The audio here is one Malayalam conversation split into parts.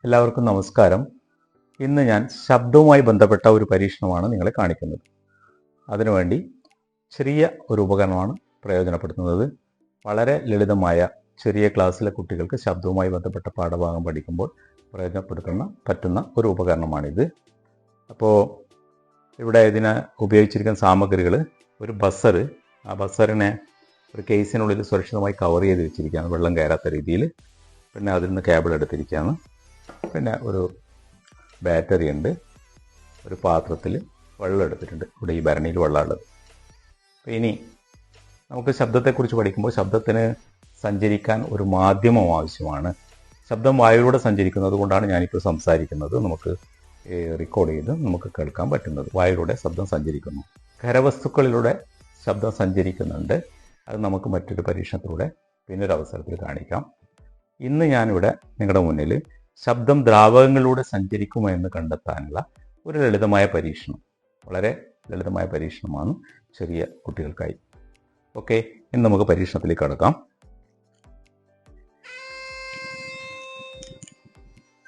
എല്ലാവർക്കും നമസ്കാരം. ഇന്ന് ഞാൻ ശബ്ദവുമായി ബന്ധപ്പെട്ട ഒരു പരീക്ഷണമാണ് നിങ്ങളെ കാണിക്കുന്നത്. അതിനുവേണ്ടി ചെറിയ ഒരു ഉപകരണമാണ് പ്രയോജനപ്പെടുത്തുന്നത്. വളരെ ലളിതമായ ചെറിയ ക്ലാസ്സിലെ കുട്ടികൾക്ക് ശബ്ദവുമായി ബന്ധപ്പെട്ട പാഠഭാഗം പഠിക്കുമ്പോൾ പറ്റുന്ന ഒരു ഉപകരണമാണിത്. അപ്പോൾ ഇവിടെ ഇതിന് ഉപയോഗിച്ചിരിക്കുന്ന സാമഗ്രികൾ ഒരു ബസർ, ആ ബസറിനെ ഒരു കേസിനുള്ളിൽ സുരക്ഷിതമായി കവർ ചെയ്ത് വെച്ചിരിക്കുകയാണ്, വെള്ളം കയറാത്ത രീതിയിൽ. പിന്നെ അതിൽ നിന്ന് കേബിൾ എടുത്തിരിക്കുകയാണ്. പിന്നെ ഒരു ബാറ്ററി ഉണ്ട്. ഒരു പാത്രത്തിൽ വെള്ളം എടുത്തിട്ടുണ്ട്. ഇവിടെ ഈ ഭരണിയിൽ വെള്ളമുള്ളത്. അപ്പോൾ ഇനി നമുക്ക് ശബ്ദത്തെക്കുറിച്ച് പഠിക്കുമ്പോൾ ശബ്ദത്തിന് സഞ്ചരിക്കാൻ ഒരു മാധ്യമം ആവശ്യമാണ്. ശബ്ദം വായുവിലൂടെ സഞ്ചരിക്കുന്നത് കൊണ്ടാണ് ഞാനിപ്പോൾ സംസാരിക്കുന്നത്. നമുക്ക് റെക്കോർഡ് ചെയ്ത് നമുക്ക് കേൾക്കാൻ പറ്റുന്നത്. വായുവിലൂടെ ശബ്ദം സഞ്ചരിക്കുന്നു. ഖരവസ്തുക്കളിലൂടെ ശബ്ദം സഞ്ചരിക്കുന്നുണ്ട്. അത് നമുക്ക് മറ്റൊരു പരീക്ഷണത്തിലൂടെ പിന്നൊരു അവസരത്തിൽ കാണിക്കാം. ഇന്ന് ഞാനിവിടെ നിങ്ങളുടെ മുന്നിൽ ശബ്ദം ദ്രാവകങ്ങളിലൂടെ സഞ്ചരിക്കുമോ എന്ന് കണ്ടെത്താനുള്ള ഒരു ലളിതമായ പരീക്ഷണം, വളരെ ലളിതമായ പരീക്ഷണമാണ് ചെറിയ കുട്ടികൾക്കായി. ഓക്കെ, ഇനി നമുക്ക് പരീക്ഷണത്തിലേക്ക് കടക്കാം.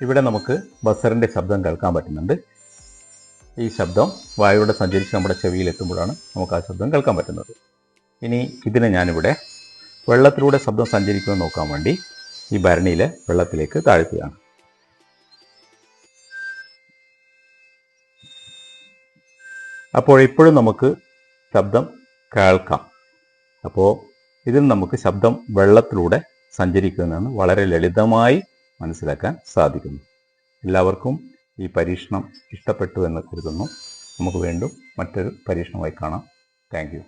ഇവിടെ നമുക്ക് ബസറിൻ്റെ ശബ്ദം കേൾക്കാൻ പറ്റുന്നുണ്ട്. ഈ ശബ്ദം വായുവിലൂടെ സഞ്ചരിച്ച് നമ്മുടെ ചെവിയിൽ എത്തുമ്പോഴാണ് നമുക്ക് ആ ശബ്ദം കേൾക്കാൻ പറ്റുന്നത്. ഇനി ഇതിനെ ഞാനിവിടെ വെള്ളത്തിലൂടെ ശബ്ദം സഞ്ചരിക്കുമെന്ന് നോക്കാൻ വേണ്ടി ഈ ഭരണിയിലെ വെള്ളത്തിലേക്ക് താഴ്ത്തുകയാണ്. അപ്പോൾ ഇപ്പോഴും നമുക്ക് ശബ്ദം കേൾക്കാം. അപ്പോൾ ഇതിൽ നമുക്ക് ശബ്ദം വെള്ളത്തിലൂടെ സഞ്ചരിക്കുന്നതെന്ന് വളരെ ലളിതമായി മനസ്സിലാക്കാൻ സാധിക്കുന്നു. എല്ലാവർക്കും ഈ പരീക്ഷണം ഇഷ്ടപ്പെട്ടു എന്ന് കരുതുന്നു. നമുക്ക് വീണ്ടും മറ്റൊരു പരീക്ഷണമായി കാണാം. Thank you.